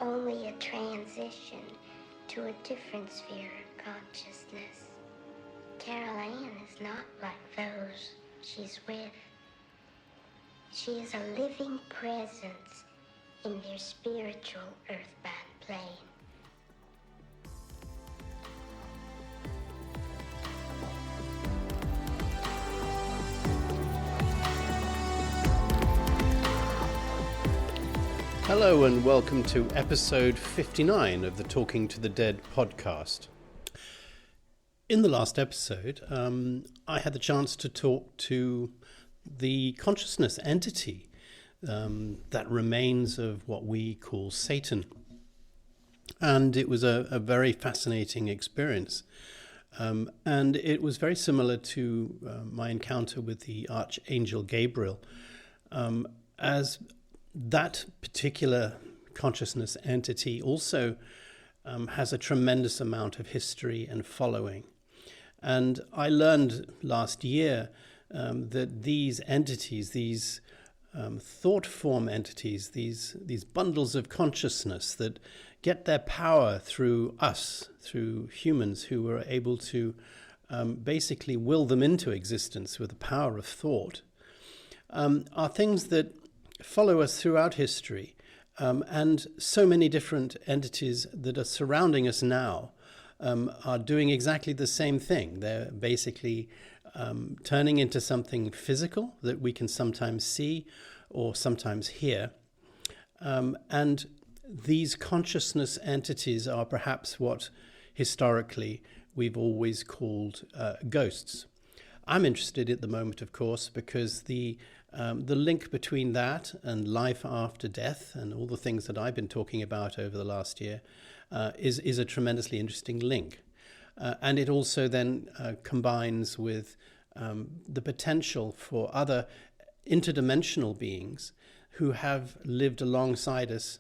only a transition to a different sphere of consciousness. Carol Ann is not like those she's with. She is a living presence in their spiritual earthbound plane. Hello and welcome to episode 59 of the Talking to the Dead podcast. In the last episode, I had the chance to talk to the consciousness entity that remains of what we call Satan. And it was a very fascinating experience. And it was very similar to my encounter with the Archangel Gabriel, as that particular consciousness entity also has a tremendous amount of history and following. And I learned last year that these entities, these thought form entities, these bundles of consciousness that get their power through us, through humans who were able to basically will them into existence with the power of thought, are things that follow us throughout history, and so many different entities that are surrounding us now are doing exactly the same thing. They're basically turning into something physical that we can sometimes see or sometimes hear. And these consciousness entities are perhaps what historically we've always called ghosts. I'm interested at the moment, of course, because the link between that and life after death and all the things that I've been talking about over the last year is a tremendously interesting link. And it also then combines with the potential for other interdimensional beings who have lived alongside us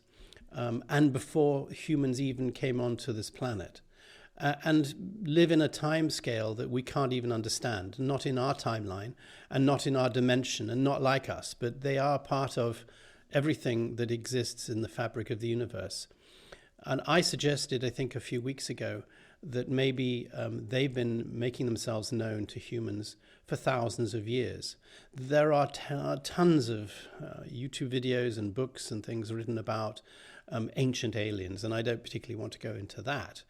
and before humans even came onto this planet. And live in a time scale that we can't even understand, not in our timeline and not in our dimension and not like us, but they are part of everything that exists in the fabric of the universe. And I suggested, I think a few weeks ago, that maybe they've been making themselves known to humans for thousands of years. There are tons of YouTube videos and books and things written about ancient aliens, and I don't particularly want to go into that.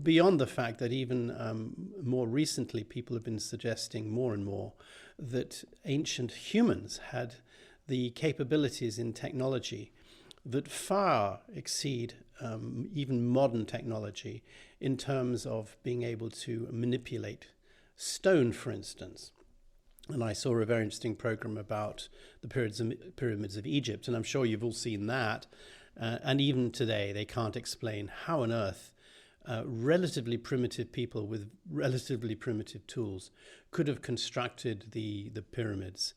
Beyond the fact that even more recently people have been suggesting more and more that ancient humans had the capabilities in technology that far exceed even modern technology in terms of being able to manipulate stone, for instance. And I saw a very interesting program about the pyramids of Egypt, and I'm sure you've all seen that. And even today, they can't explain how on earth relatively primitive people with relatively primitive tools could have constructed the pyramids.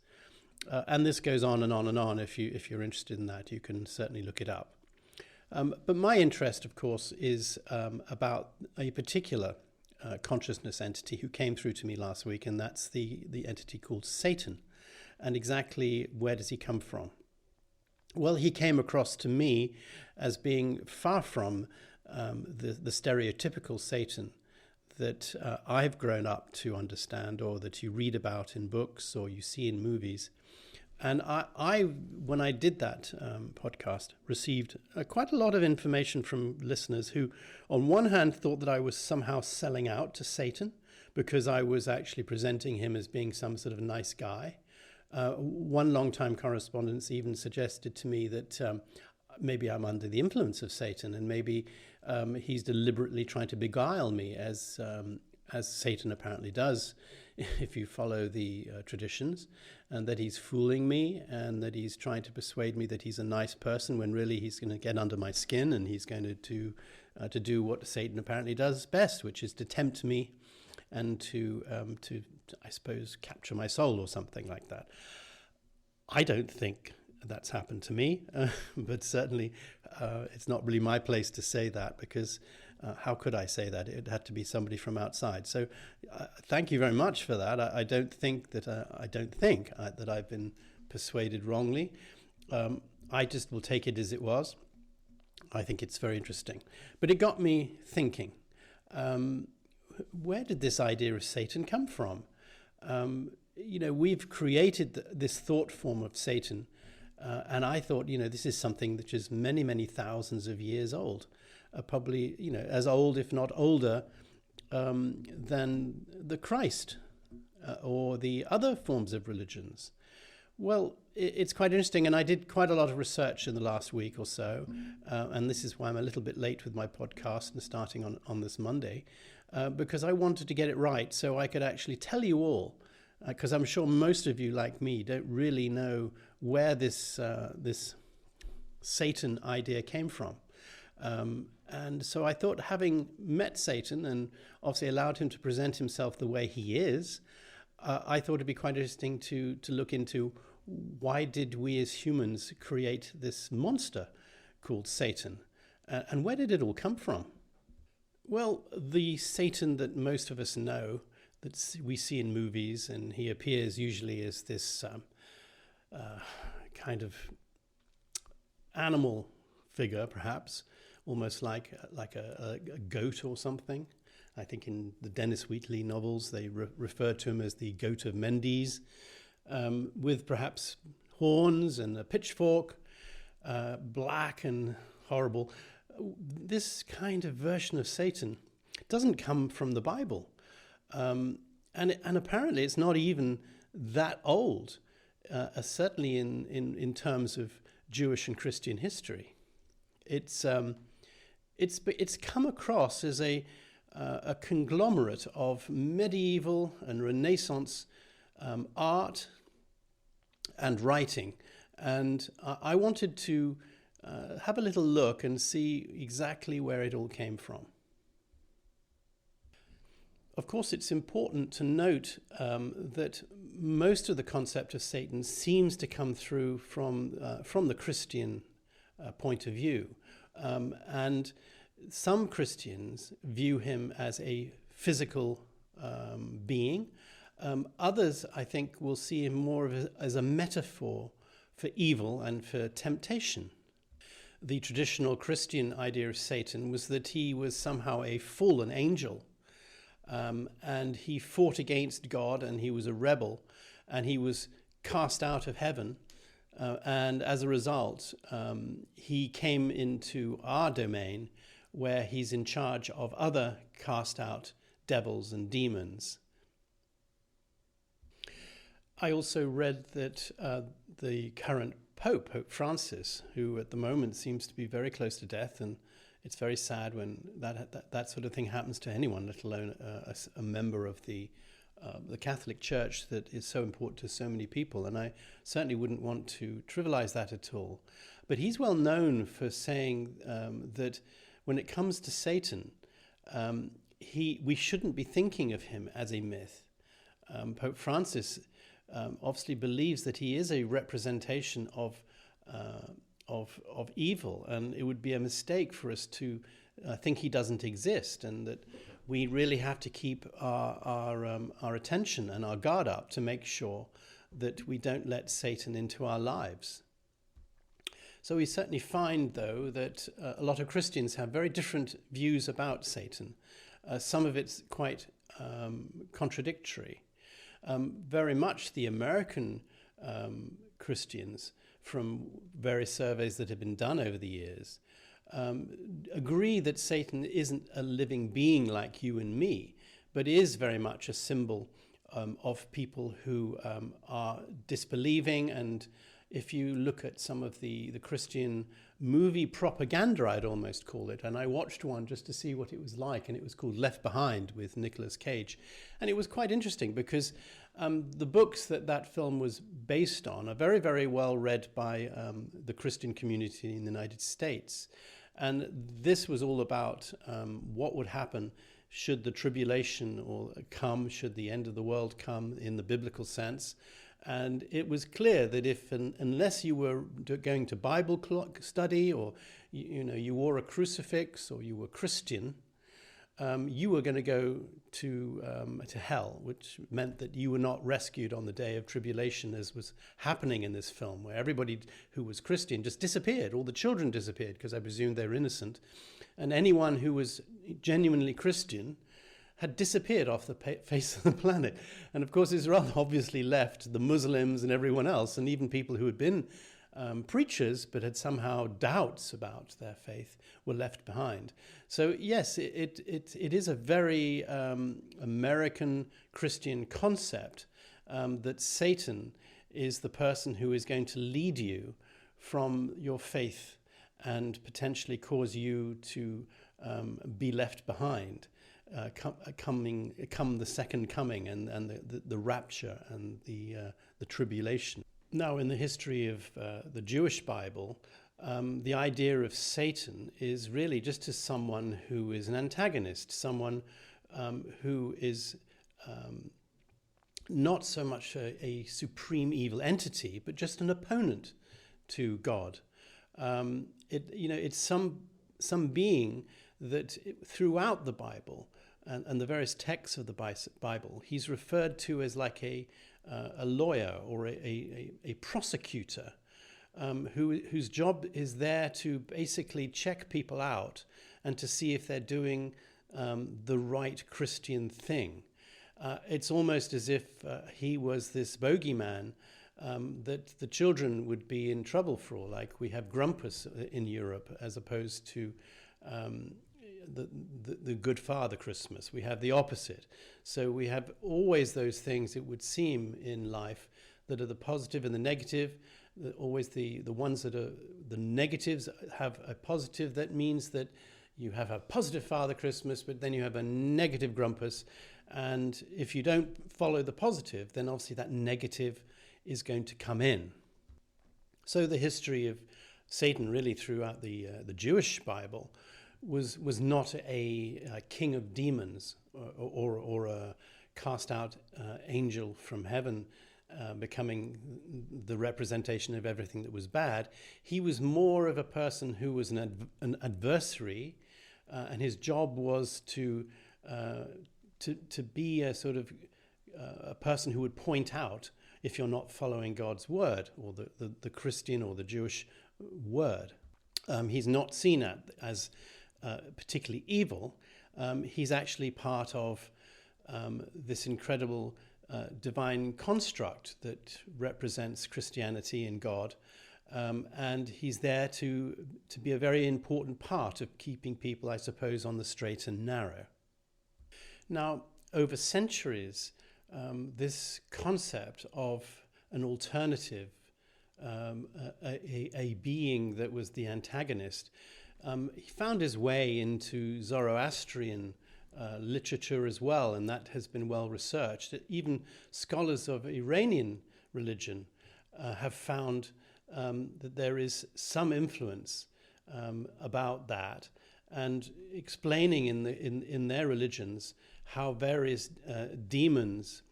And this goes on and on and on. If you're interested in that, you can certainly look it up. But my interest, of course, is about a particular consciousness entity who came through to me last week, and that's the entity called Satan. And exactly where does he come from? Well, he came across to me as being far from the stereotypical Satan that I've grown up to understand, or that you read about in books or you see in movies. And I when I did that podcast, received quite a lot of information from listeners who, on one hand, thought that I was somehow selling out to Satan because I was actually presenting him as being some sort of nice guy. One long-time correspondent even suggested to me that maybe I'm under the influence of Satan, and maybe he's deliberately trying to beguile me, as Satan apparently does, if you follow the traditions, and that he's fooling me, and that he's trying to persuade me that he's a nice person when really he's going to get under my skin, and he's going to do what Satan apparently does best, which is to tempt me and to I suppose capture my soul or something like that. I don't think that's happened to me, but certainly it's not really my place to say that, because how could I say that? It had to be somebody from outside. So thank you very much for that. I don't think that I've been persuaded wrongly. I just will take it as it was. I think it's very interesting. But it got me thinking, where did this idea of Satan come from? We've created this thought form of Satan, and I thought, this is something that is many, many thousands of years old, probably, as old, if not older, than the Christ or the other forms of religions. Well, it's quite interesting, and I did quite a lot of research in the last week or so, and this is why I'm a little bit late with my podcast and starting on this Monday, because I wanted to get it right so I could actually tell you all, because I'm sure most of you, like me, don't really know where this Satan idea came from. And so I thought, having met Satan and obviously allowed him to present himself the way he is, I thought it'd be quite interesting to look into why did we as humans create this monster called Satan, and where did it all come from? Well, the Satan that most of us know, that we see in movies, and he appears usually as this kind of animal figure, perhaps, almost like a goat or something. I think in the Dennis Wheatley novels, they refer to him as the goat of Mendes, with perhaps horns and a pitchfork, black and horrible. This kind of version of Satan doesn't come from the Bible. And apparently it's not even that old, certainly in terms of Jewish and Christian history. It's come across as a conglomerate of medieval and Renaissance art and writing, and I wanted to have a little look and see exactly where it all came from. Of course, it's important to note that most of the concept of Satan seems to come through from the Christian point of view, and some Christians view him as a physical being. Others, I think, will see him more as a metaphor for evil and for temptation. The traditional Christian idea of Satan was that he was somehow a fallen angel, and he fought against God, and he was a rebel, and he was cast out of heaven, and as a result, he came into our domain, where he's in charge of other cast out devils and demons. I also read that the current Pope Francis, who at the moment seems to be very close to death, and it's very sad when that sort of thing happens to anyone, let alone a member of the Catholic Church that is so important to so many people, and I certainly wouldn't want to trivialize that at all. But he's well known for saying that when it comes to Satan, we shouldn't be thinking of him as a myth. Pope Francis obviously believes that he is a representation of evil, and it would be a mistake for us to think he doesn't exist, and that we really have to keep our attention and our guard up to make sure that we don't let Satan into our lives. So we certainly find, though, that a lot of Christians have very different views about Satan. Some of it's quite contradictory. Very much the American Christians, from various surveys that have been done over the years, agree that Satan isn't a living being like you and me, but is very much a symbol of people who are disbelieving. And if you look at some of the Christian movie propaganda, I'd almost call it, and I watched one just to see what it was like, and it was called Left Behind with Nicolas Cage. And it was quite interesting because the books that film was based on are very, very well read by the Christian community in the United States. And this was all about what would happen should the tribulation come, should the end of the world come in the biblical sense. And it was clear that unless you were going to Bible study, or you wore a crucifix, or you were Christian, you were going to go to hell, which meant that you were not rescued on the day of tribulation, as was happening in this film, where everybody who was Christian just disappeared. All the children disappeared because I presumed they were innocent. And anyone who was genuinely Christian had disappeared off the face of the planet. And of course, Israel obviously left the Muslims and everyone else, and even people who had been preachers but had somehow doubts about their faith were left behind. So yes, it is a very American Christian concept that Satan is the person who is going to lead you from your faith and potentially cause you to be left behind come the second coming and the rapture and the tribulation. Now, in the history of the Jewish Bible, the idea of Satan is really just as someone who is an antagonist, someone who is not so much a supreme evil entity, but just an opponent to God. It's some being that throughout the Bible and the various texts of the Bible, he's referred to as like a lawyer or a prosecutor whose job is there to basically check people out and to see if they're doing the right Christian thing. It's almost as if he was this bogeyman that the children would be in trouble for, like we have Grumpus in Europe, as opposed to the Good Father Christmas. We have the opposite. So we have always those things, it would seem, in life that are the positive and the negative. Always the ones that are the negatives have a positive. That means that you have a positive Father Christmas, but then you have a negative Grumpus. And if you don't follow the positive, then obviously that negative is going to come in. So the history of Satan really throughout the Jewish Bible was not a king of demons or a cast out angel from heaven becoming the representation of everything that was bad. He was more of a person who was an adversary, and his job was to be a sort of a person who would point out if you're not following God's word or the Christian or the Jewish word. He's not seen as particularly evil. He's actually part of this incredible divine construct that represents Christianity and God, and he's there to be a very important part of keeping people, I suppose, on the straight and narrow. Now, over centuries, this concept of an alternative, a being that was the antagonist, he found his way into Zoroastrian literature as well, and that has been well researched. Even scholars of Iranian religion have found that there is some influence about that, and explaining in their religions how various demons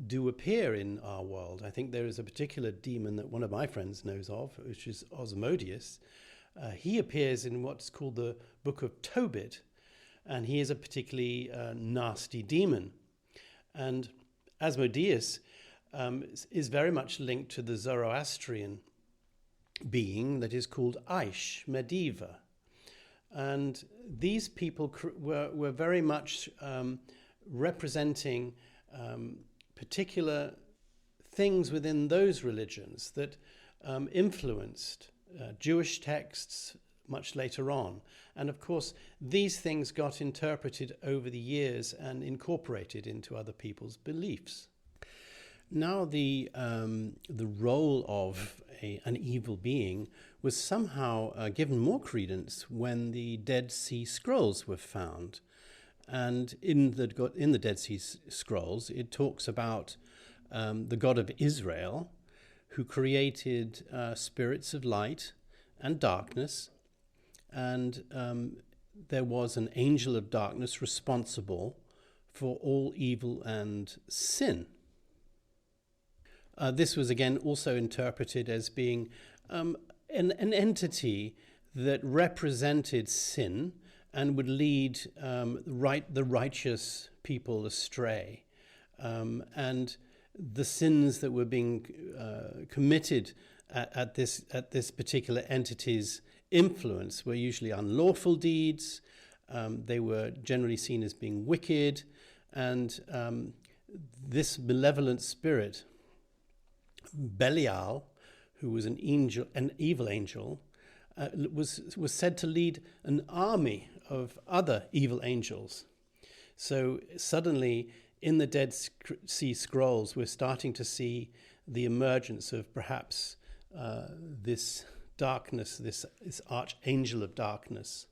do appear in our world. I think there is a particular demon that one of my friends knows of, which is Osmodeus. He appears in what's called the Book of Tobit, and he is a particularly nasty demon. And Asmodeus is very much linked to the Zoroastrian being that is called Aish, Mediva. And these people were very much representing particular things within those religions that influenced Jewish texts much later on. And of course, these things got interpreted over the years and incorporated into other people's beliefs. Now the role of an evil being was somehow given more credence when the Dead Sea Scrolls were found. And in the Dead Sea Scrolls, it talks about the God of Israel, who created spirits of light and darkness, and there was an angel of darkness responsible for all evil and sin. This was again also interpreted as being an entity that represented sin and would lead the righteous people astray. And the sins that were being committed at this particular entity's influence were usually unlawful deeds. They were generally seen as being wicked, and this malevolent spirit, Belial, who was an evil angel, was said to lead an army of other evil angels. So suddenly, in the Dead Sea Scrolls, we're starting to see the emergence of perhaps this darkness, this archangel of darkness.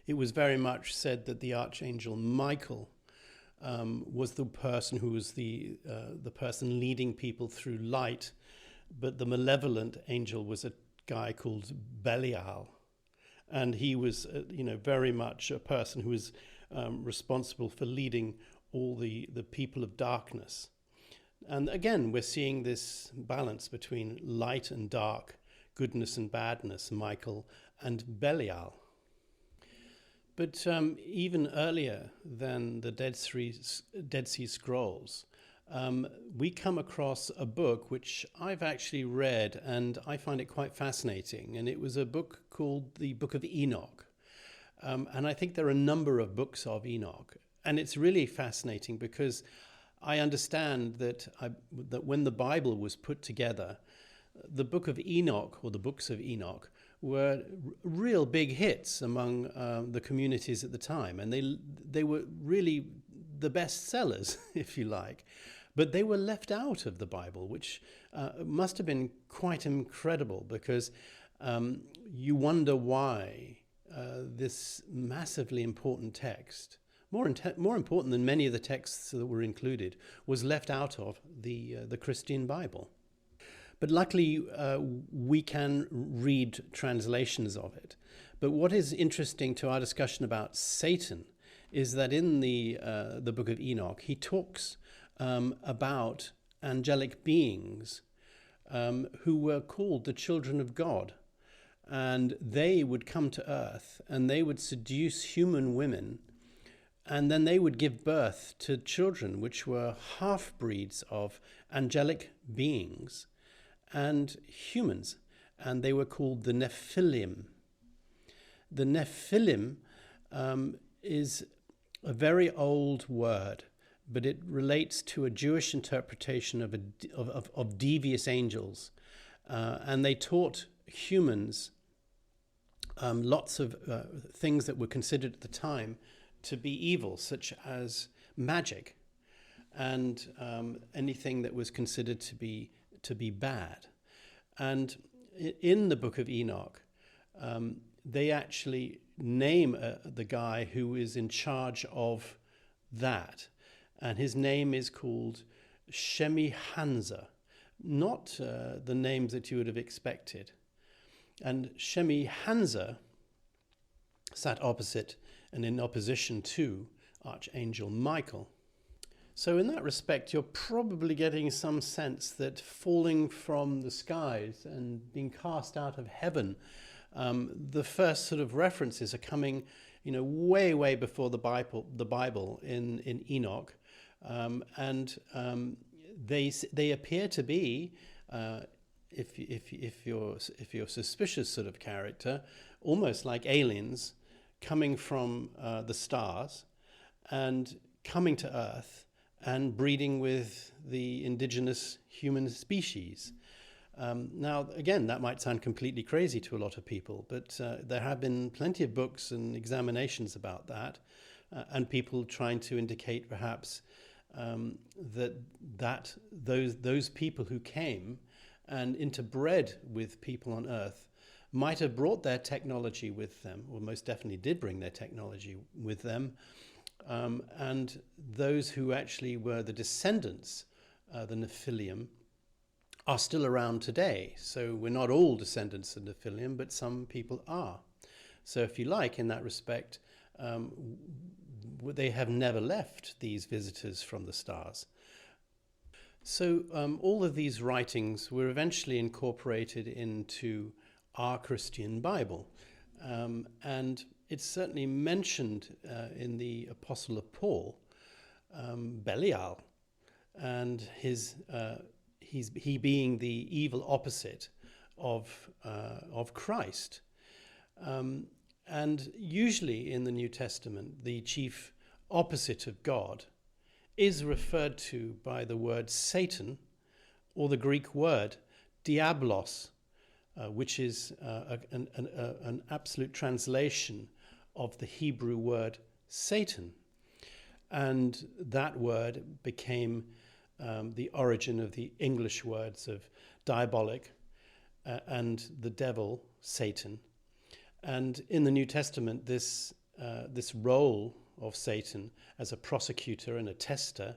It was very much said that the archangel Michael was the person who was the person leading people through light, but the malevolent angel was a guy called Belial, and he was, very much a person who was responsible for leading all the people of darkness. And again, we're seeing this balance between light and dark, goodness and badness, Michael and Belial. But even earlier than the Dead Sea Scrolls, we come across a book which I've actually read, and I find it quite fascinating. And it was a book called the Book of Enoch. And I think there are a number of books of Enoch. And it's really fascinating because I understand that when the Bible was put together, the Book of Enoch, or the books of Enoch, were real big hits among the communities at the time. And they were really the best sellers, if you like. But they were left out of the Bible, which must have been quite incredible, because you wonder why this massively important text, more important than many of the texts that were included, was left out of the Christian Bible. But luckily, we can read translations of it. But what is interesting to our discussion about Satan is that in the Book of Enoch, he talks about angelic beings who were called the children of God. And they would come to earth and they would seduce human women, and then they would give birth to children which were half-breeds of angelic beings and humans, and they were called the Nephilim. The Nephilim is a very old word, but it relates to a Jewish interpretation of devious angels, and they taught humans lots of things that were considered at the time to be evil, such as magic and anything that was considered to be bad. And in the Book of Enoch, they actually name the guy who is in charge of that, and his name is called Shemi-Hanza, not the names that you would have expected. And Shemi-Hanza sat opposite and in opposition to Archangel Michael. So in that respect, you're probably getting some sense that falling from the skies and being cast out of heaven, the first sort of references are coming, way before the Bible in Enoch, and they appear to be, if you're a suspicious sort of character, almost like aliens coming from the stars and coming to Earth and breeding with the indigenous human species. Now, again, that might sound completely crazy to a lot of people, but there have been plenty of books and examinations about that, and people trying to indicate perhaps that those people who came and interbred with people on Earth might have brought their technology with them, or most definitely did bring their technology with them, and those who actually were the descendants, the Nephilim, are still around today. So we're not all descendants of Nephilim, but some people are. So if you like, in that respect, they have never left, these visitors from the stars. So all of these writings were eventually incorporated into our Christian Bible. And it's certainly mentioned in the Apostle of Paul, Belial, and he being the evil opposite of Christ. And usually in the New Testament, the chief opposite of God is referred to by the word Satan, or the Greek word diabolos, which is an absolute translation of the Hebrew word Satan. And that word became the origin of the English words of diabolic and the devil, Satan. And in the New Testament, this role of Satan as a prosecutor and a tester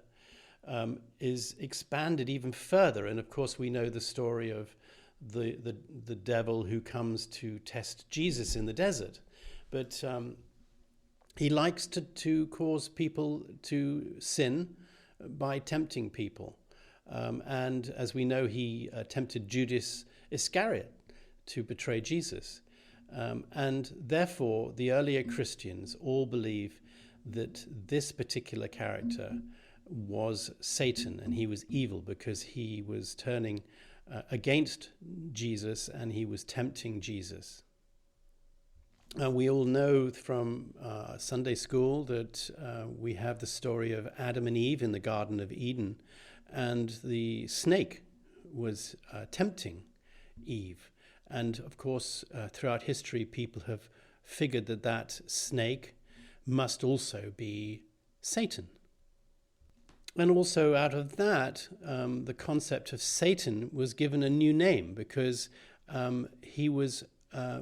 is expanded even further. And of course, we know the story of the devil who comes to test Jesus in the desert. But he likes to cause people to sin by tempting people. And as we know, he tempted Judas Iscariot to betray Jesus. And therefore, the earlier Christians all believe that this particular character was Satan, and he was evil because he was turning against Jesus and he was tempting Jesus. We all know from Sunday school that we have the story of Adam and Eve in the Garden of Eden, and the snake was tempting Eve. And of course, throughout history, people have figured that snake must also be Satan. And also out of that, the concept of Satan was given a new name because he was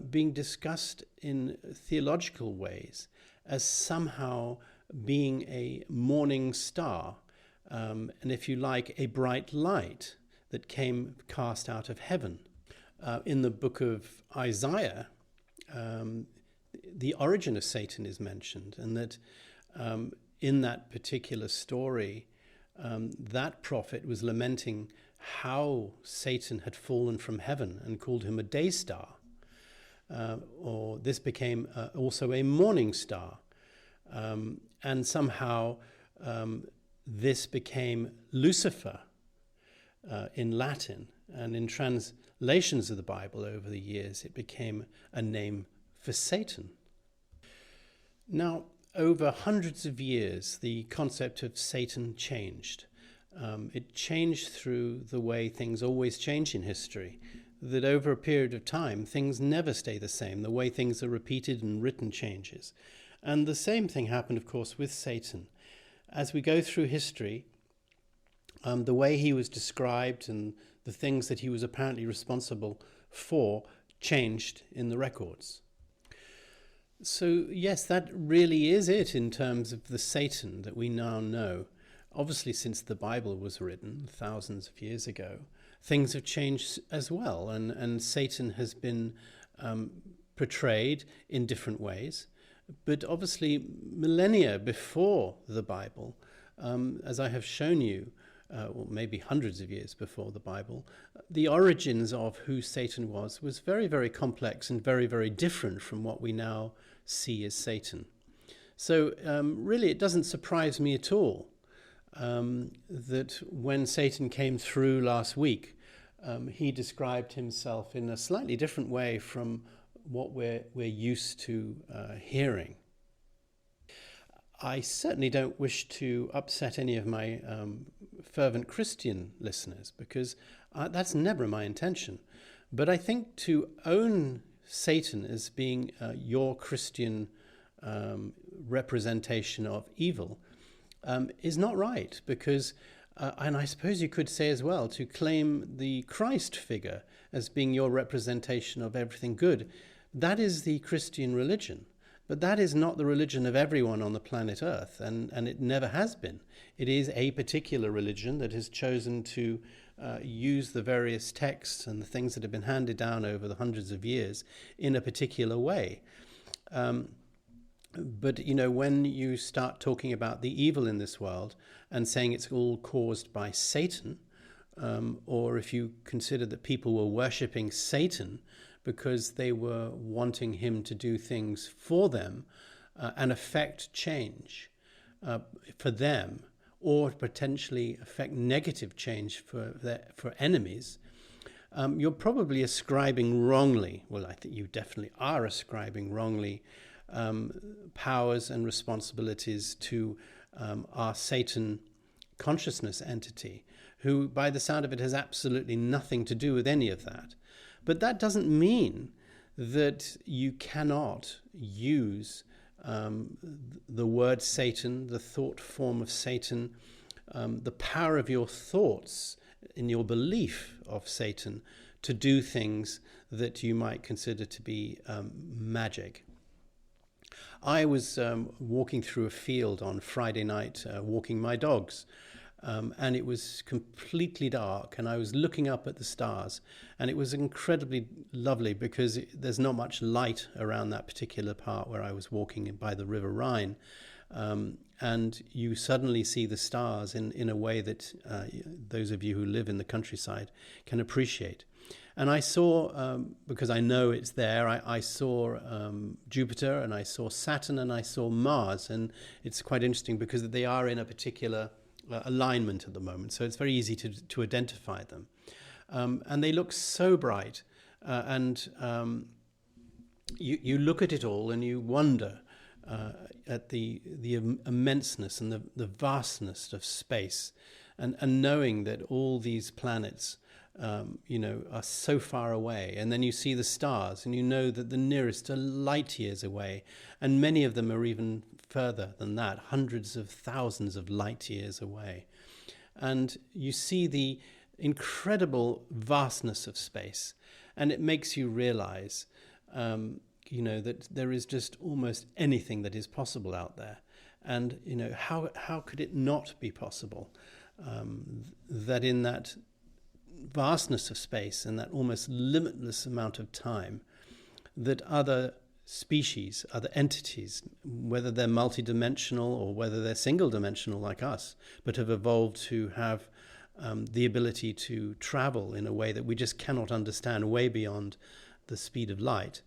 being discussed in theological ways as somehow being a morning star, and if you like, a bright light that came cast out of heaven. In the book of Isaiah, the origin of Satan is mentioned, and that in that particular story, that prophet was lamenting how Satan had fallen from heaven and called him a day star. Or this became also a morning star. And somehow this became Lucifer in Latin. And in translations of the Bible over the years, it became a name for Satan. Now, over hundreds of years, the concept of Satan changed. It changed through the way things always change in history, that over a period of time, things never stay the same. The way things are repeated and written changes. And the same thing happened, of course, with Satan. As we go through history, the way he was described and the things that he was apparently responsible for changed in the records. So yes, that really is it in terms of the Satan that we now know. Obviously, since the Bible was written thousands of years ago, things have changed as well, and Satan has been portrayed in different ways. But obviously, millennia before the Bible, as I have shown you, or maybe hundreds of years before the Bible, the origins of who Satan was very, very complex and very, very different from what we now see as Satan. So really, it doesn't surprise me at all that when Satan came through last week, he described himself in a slightly different way from what we're used to hearing. I certainly don't wish to upset any of my fervent Christian listeners, because that's never my intention. But I think to own Satan as being your Christian representation of evil is not right, because, and I suppose you could say as well, to claim the Christ figure as being your representation of everything good, that is the Christian religion. But that is not the religion of everyone on the planet Earth, and it never has been. It is a particular religion that has chosen to use the various texts and the things that have been handed down over the hundreds of years in a particular way. But, you know, when you start talking about the evil in this world and saying it's all caused by Satan, or if you consider that people were worshipping Satan because they were wanting him to do things for them and affect change for them, or potentially affect negative change for enemies, you're probably ascribing wrongly, well, I think you definitely are ascribing wrongly, powers and responsibilities to our Satan consciousness entity, who, by the sound of it, has absolutely nothing to do with any of that. But that doesn't mean that you cannot use the word Satan, the thought form of Satan, the power of your thoughts in your belief of Satan to do things that you might consider to be magic. I was walking through a field on Friday night, walking my dogs, and it was completely dark, and I was looking up at the stars, and it was incredibly lovely because there's not much light around that particular part where I was walking by the River Rhine, and you suddenly see the stars in a way that those of you who live in the countryside can appreciate. And I saw, because I know it's there, I saw Jupiter, and I saw Saturn, and I saw Mars. And it's quite interesting because they are in a particular alignment at the moment. So it's very easy to identify them. And they look so bright. And you look at it all and you wonder at the immenseness and the vastness of space. And knowing that all these planets are so far away, and then you see the stars and you know that the nearest are light years away, and many of them are even further than that, hundreds of thousands of light years away. And you see the incredible vastness of space, and it makes you realize that there is just almost anything that is possible out there. And how could it not be possible that in that vastness of space and that almost limitless amount of time, that other species, other entities, whether they're multidimensional or whether they're single-dimensional like us, but have evolved to have the ability to travel in a way that we just cannot understand, way beyond the speed of light,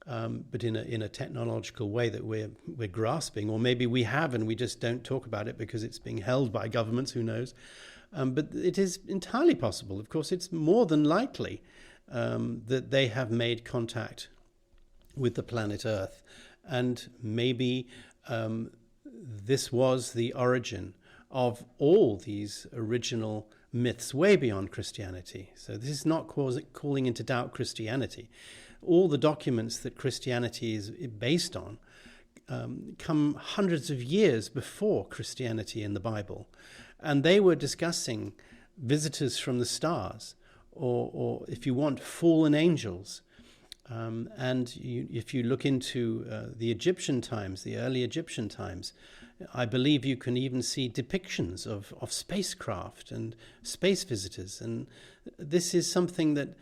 but in a technological way that we're grasping, or maybe we have and we just don't talk about it because it's being held by governments, who knows. But it is entirely possible. Of course, it's more than likely that they have made contact with the planet Earth. And maybe this was the origin of all these original myths way beyond Christianity. So this is not calling into doubt Christianity. All the documents that Christianity is based on come hundreds of years before Christianity in the Bible. And they were discussing visitors from the stars, or if you want, fallen angels. If you look into the Egyptian times, the early Egyptian times, I believe you can even see depictions of spacecraft and space visitors. And this is something that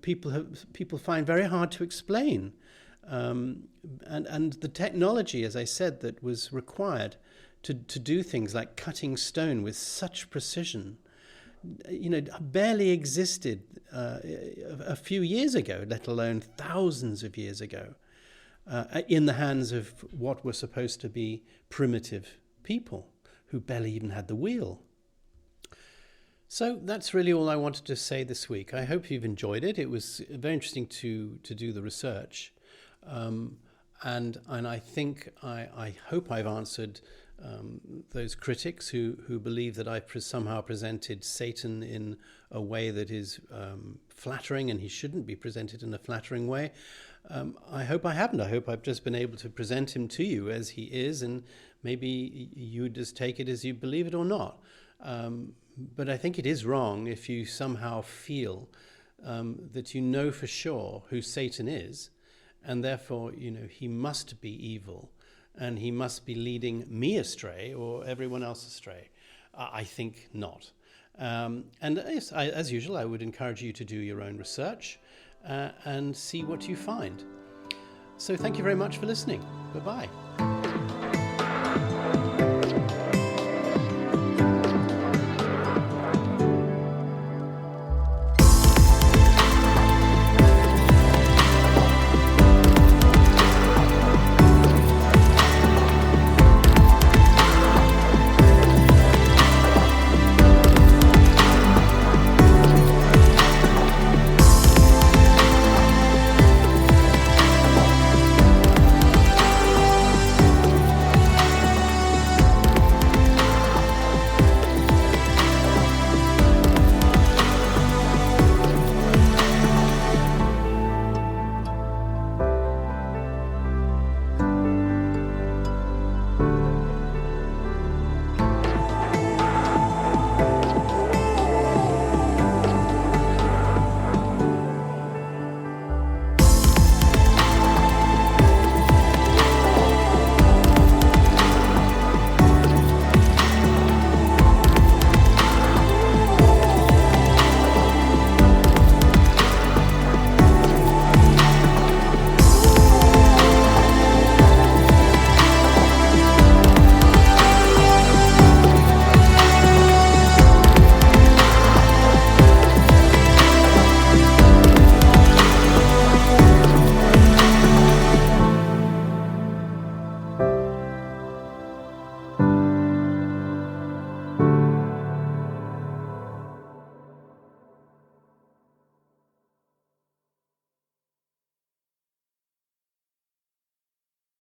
people find very hard to explain. And the technology, as I said, that was required to do things like cutting stone with such precision, barely existed a few years ago, let alone thousands of years ago, in the hands of what were supposed to be primitive people who barely even had the wheel. So that's really all I wanted to say this week. I hope you've enjoyed it. It was very interesting to do the research. And I think I hope I've answered those critics who believe that I've somehow presented Satan in a way that is flattering, and he shouldn't be presented in a flattering way. I hope I haven't. I hope I've just been able to present him to you as he is, and maybe you just take it as you believe it or not. But I think it is wrong if you somehow feel that you know for sure who Satan is, and therefore he must be evil, and he must be leading me astray or everyone else astray. I think not. And yes, as usual, I would encourage you to do your own research and see what you find. So thank you very much for listening. Bye-bye.